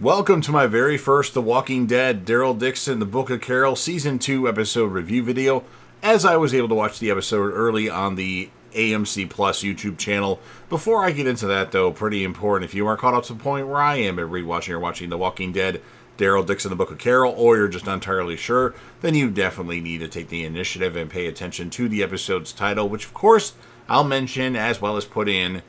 Welcome to my very first The Walking Dead, Daryl Dixon, The Book of Carol, Season 2 episode review video, as I was able to watch the episode early on the AMC Plus YouTube channel. Before I get into that, though, pretty important, if you aren't caught up to the point where I am at rewatching or watching The Walking Dead, Daryl Dixon, The Book of Carol, or you're just not entirely sure, then you definitely need to take the initiative and pay attention to the episode's title, which, of course, I'll mention as well as put in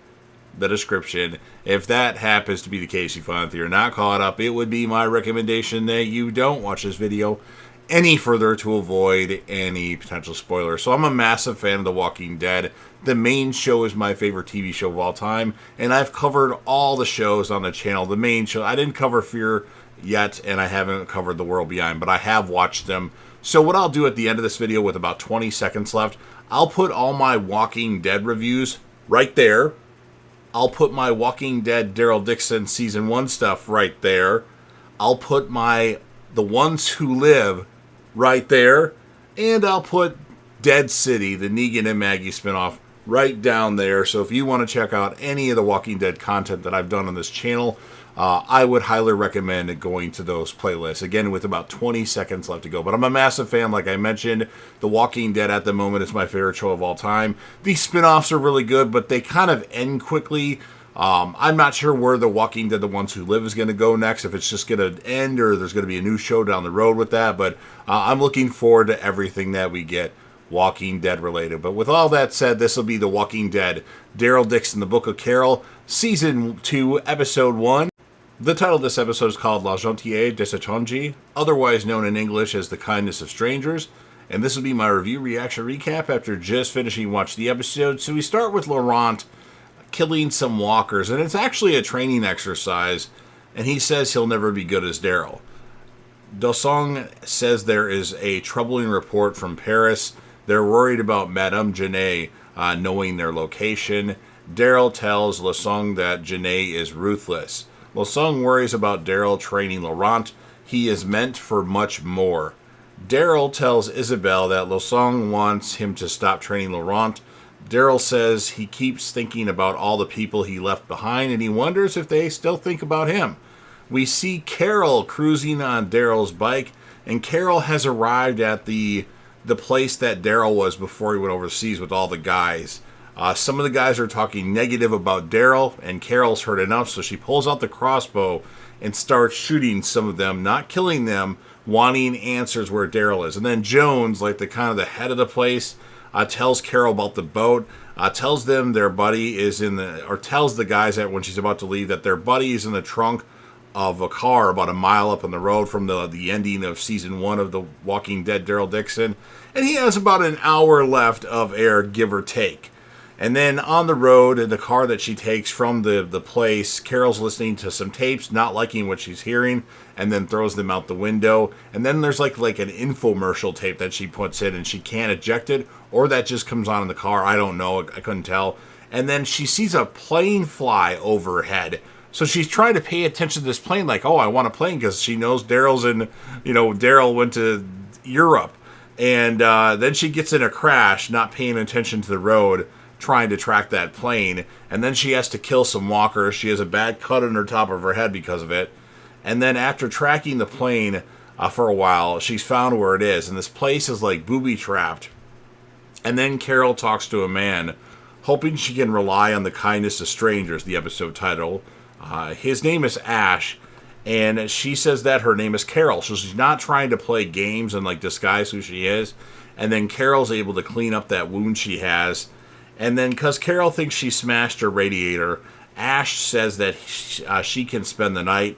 the description. If that happens to be the case, you find that you're not caught up, it would be my recommendation that you don't watch this video any further to avoid any potential spoilers. So I'm a massive fan of The Walking Dead. The main show is my favorite TV show of all time, and I've covered all the shows on the channel. The main show, I didn't cover Fear yet, and I haven't covered The World Beyond, but I have watched them. So what I'll do at the end of this video with about 20 seconds left, I'll put all my Walking Dead reviews right there. I'll put my Walking Dead Daryl Dixon Season 1 stuff right there. I'll put my The Ones Who Live right there. And I'll put Dead City, the Negan and Maggie spinoff, right down there. So if you want to check out any of the Walking Dead content that I've done on this channel, I would highly recommend going to those playlists. Again, with about 20 seconds left to go. But I'm a massive fan, like I mentioned. The Walking Dead at the moment is my favorite show of all time. These spin-offs are really good, but they kind of end quickly. I'm not sure where The Walking Dead, The Ones Who Live is going to go next. If it's just going to end or there's going to be a new show down the road with that. But I'm looking forward to everything that we get Walking Dead related. But with all that said, this will be The Walking Dead, Daryl Dixon, The Book of Carol, Season 2, Episode 1. The title of this episode is called Gentillesse des Étrangers, otherwise known in English as The Kindness of Strangers, and this will be my review reaction recap after just finishing watching the episode. So we start with Laurent killing some walkers, and it's actually a training exercise, and he says he'll never be good as Daryl. Dosong says there is a troubling report from Paris. They're worried about Madame Janae knowing their location. Daryl tells Dosong that Janae is ruthless. Dosong worries about Daryl training Laurent. He is meant for much more. Daryl tells Isabel that Dosong wants him to stop training Laurent. Daryl says he keeps thinking about all the people he left behind, and he wonders if they still think about him. We see Carol cruising on Daryl's bike, and Carol has arrived at the place that Daryl was before he went overseas with all the guys. Some of the guys are talking negative about Daryl, and Carol's heard enough, so she pulls out the crossbow and starts shooting some of them, not killing them, wanting answers where Daryl is. And then Jones, like the kind of the head of the place, tells Carol about the boat, tells them their buddy is tells the guys that when she's about to leave that their buddy is in the trunk of a car about a mile up on the road from the ending of Season 1 of The Walking Dead, Daryl Dixon. And he has about an hour left of air, give or take. And then on the road, in the car that she takes from the place, Carol's listening to some tapes, not liking what she's hearing, and then throws them out the window. And then there's like an infomercial tape that she puts in, and she can't eject it, or that just comes on in the car. I don't know. I couldn't tell. And then she sees a plane fly overhead. So she's trying to pay attention to this plane, like, oh, I want a plane, because she knows Daryl's in, Daryl went to Europe. And then she gets in a crash, not paying attention to the road, trying to track that plane, and then she has to kill some walkers. She has a bad cut on her top of her head because of it. And then after tracking the plane for a while, she's found where it is, and this place is like booby-trapped. And then Carol talks to a man, hoping she can rely on the kindness of strangers, the episode title. His name is Ash, and she says that her name is Carol, so she's not trying to play games and disguise who she is. And then Carol's able to clean up that wound she has. And then, because Carol thinks she smashed her radiator, Ash says that she can spend the night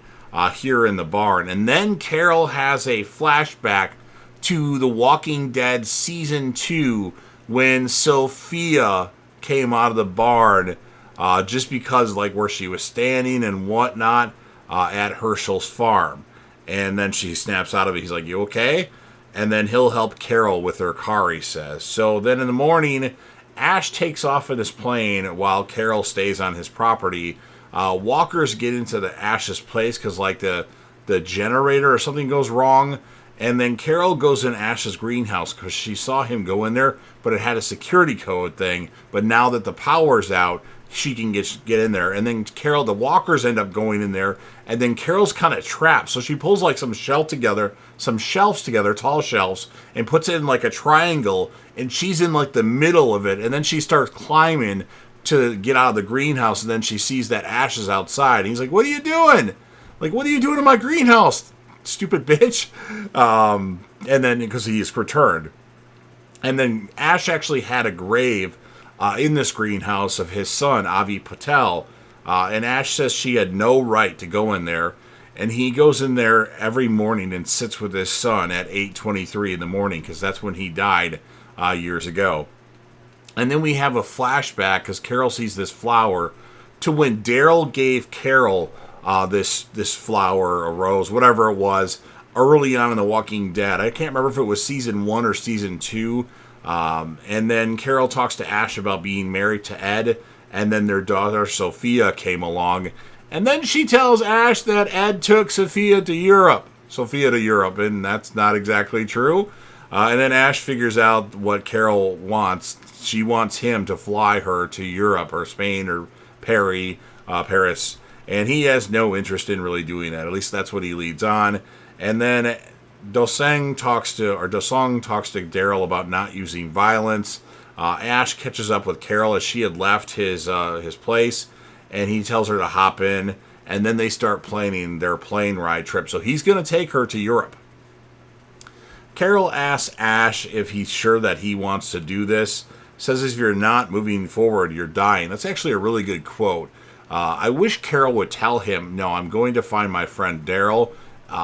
here in the barn. And then Carol has a flashback to The Walking Dead Season 2 when Sophia came out of the barn just because, where she was standing and whatnot at Herschel's farm. And then she snaps out of it. He's like, "You okay?" And then he'll help Carol with her car, he says. So then in the morning, Ash takes off in his plane while Carol stays on his property. Walkers get into the Ash's place because the generator or something goes wrong. And then Carol goes in Ash's greenhouse because she saw him go in there, but it had a security code thing. But now that the power's out, she can get in there. And then the walkers end up going in there, and then Carol's kind of trapped. So she pulls like some shelves together, tall shelves, and puts it in like a triangle, and she's in like the middle of it. And then she starts climbing to get out of the greenhouse, and then she sees that Ash is outside. And he's like, "What are you doing? Like, what are you doing in my greenhouse, stupid bitch?" And then, because he's returned. And then Ash actually had a grave in this greenhouse of his son, Avi Patel. And Ash says she had no right to go in there. And he goes in there every morning and sits with his son at 8:23 in the morning, because that's when he died years ago. And then we have a flashback, because Carol sees this flower, to when Daryl gave Carol this flower, a rose, whatever it was, early on in The Walking Dead. I can't remember if it was season 1 or season 2. And then Carol talks to Ash about being married to Ed, and then their daughter Sophia came along. And then she tells Ash that Ed took Sophia to Europe, and that's not exactly true. And then Ash figures out what Carol wants. She wants him to fly her to Europe or Spain or Paris, and he has no interest in really doing that. At least that's what he leads on. And then Dosong talks to Daryl about not using violence. Ash catches up with Carol as she had left his place, and he tells her to hop in. And then they start planning their plane ride trip. So he's going to take her to Europe. Carol asks Ash if he's sure that he wants to do this. Says if you're not moving forward, you're dying. That's actually a really good quote. I wish Carol would tell him, no, I'm going to find my friend Daryl.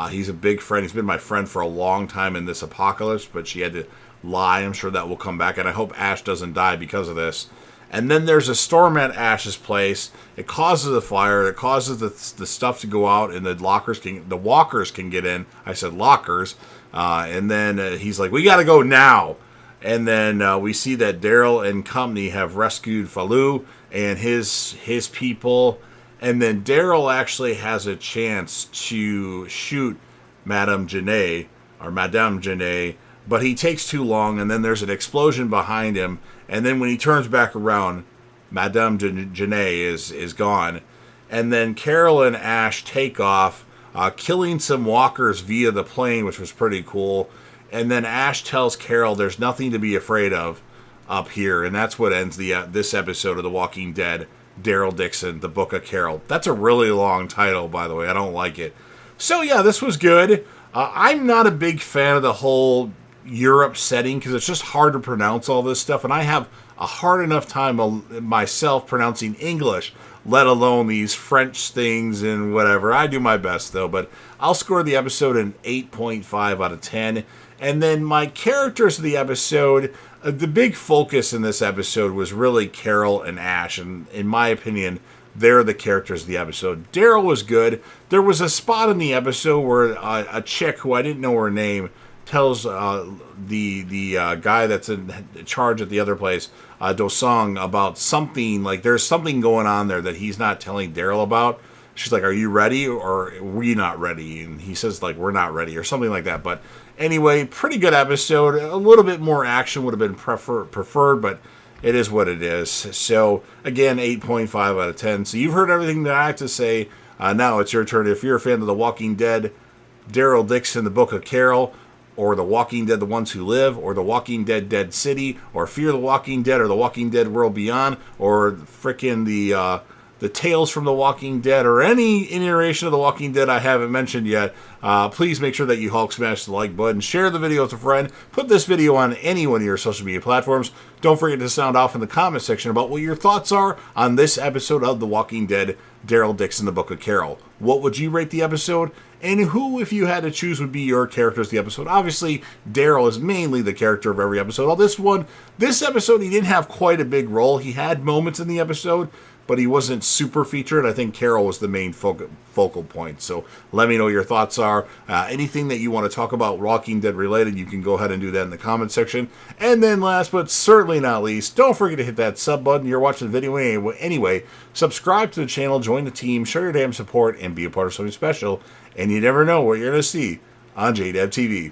He's a big friend. He's been my friend for a long time in this apocalypse, but she had to lie. I'm sure that will come back, and I hope Ash doesn't die because of this. And then there's a storm at Ash's place. It causes a fire. It causes the stuff to go out, and the walkers can get in. I said lockers. And then he's like, "We got to go now." And then we see that Daryl and company have rescued Falou and his people. And then Daryl actually has a chance to shoot Madame Janae, but he takes too long, and then there's an explosion behind him. And then when he turns back around, Madame Janae is gone. And then Carol and Ash take off, killing some walkers via the plane, which was pretty cool. And then Ash tells Carol there's nothing to be afraid of up here. And that's what ends this episode of The Walking Dead, Daryl Dixon, The Book of Carol. That's a really long title, by the way. I don't like it. So yeah, this was good. I'm not a big fan of the whole Europe setting, because it's just hard to pronounce all this stuff, and I have a hard enough time myself pronouncing English, let alone these French things and whatever. I do my best though, but I'll score the episode an 8.5 out of 10. And then my characters of the episode, the big focus in this episode was really Carol and Ash, and in my opinion, they're the characters of the episode. Daryl was good. There was a spot in the episode where a chick, who I didn't know her name, tells the guy that's in charge at the other place, Dosong, about something, like there's something going on there that he's not telling Daryl about. She's like, "Are you ready, or are we not ready?" And he says, like, "We're not ready," or something like that. But anyway, pretty good episode. A little bit more action would have been preferred, but it is what it is. So again, 8.5 out of 10. So you've heard everything that I have to say. Now it's your turn. If you're a fan of The Walking Dead, Daryl Dixon, The Book of Carol, or The Walking Dead, The Ones Who Live, or The Walking Dead, Dead City, or Fear the Walking Dead, or The Walking Dead World Beyond, or frickin' the Tales from The Walking Dead, or any iteration of The Walking Dead I haven't mentioned yet, please make sure that you Hulk smash the like button, share the video with a friend, put this video on any one of your social media platforms. Don't forget to sound off in the comment section about what your thoughts are on this episode of The Walking Dead, Daryl Dixon, The Book of Carol. What would you rate the episode? And who, if you had to choose, would be your characters of the episode? Obviously, Daryl is mainly the character of every episode. This episode, he didn't have quite a big role. He had moments in the episode, but he wasn't super featured. I think Carol was the main focal point. So let me know your thoughts are. Anything that you want to talk about Walking Dead related, you can go ahead and do that in the comment section. And then last but certainly not least, don't forget to hit that sub button. You're watching the video anyway. Subscribe to the channel, join the team, show your damn support, and be a part of something special. And you never know what you're going to see on JDev TV.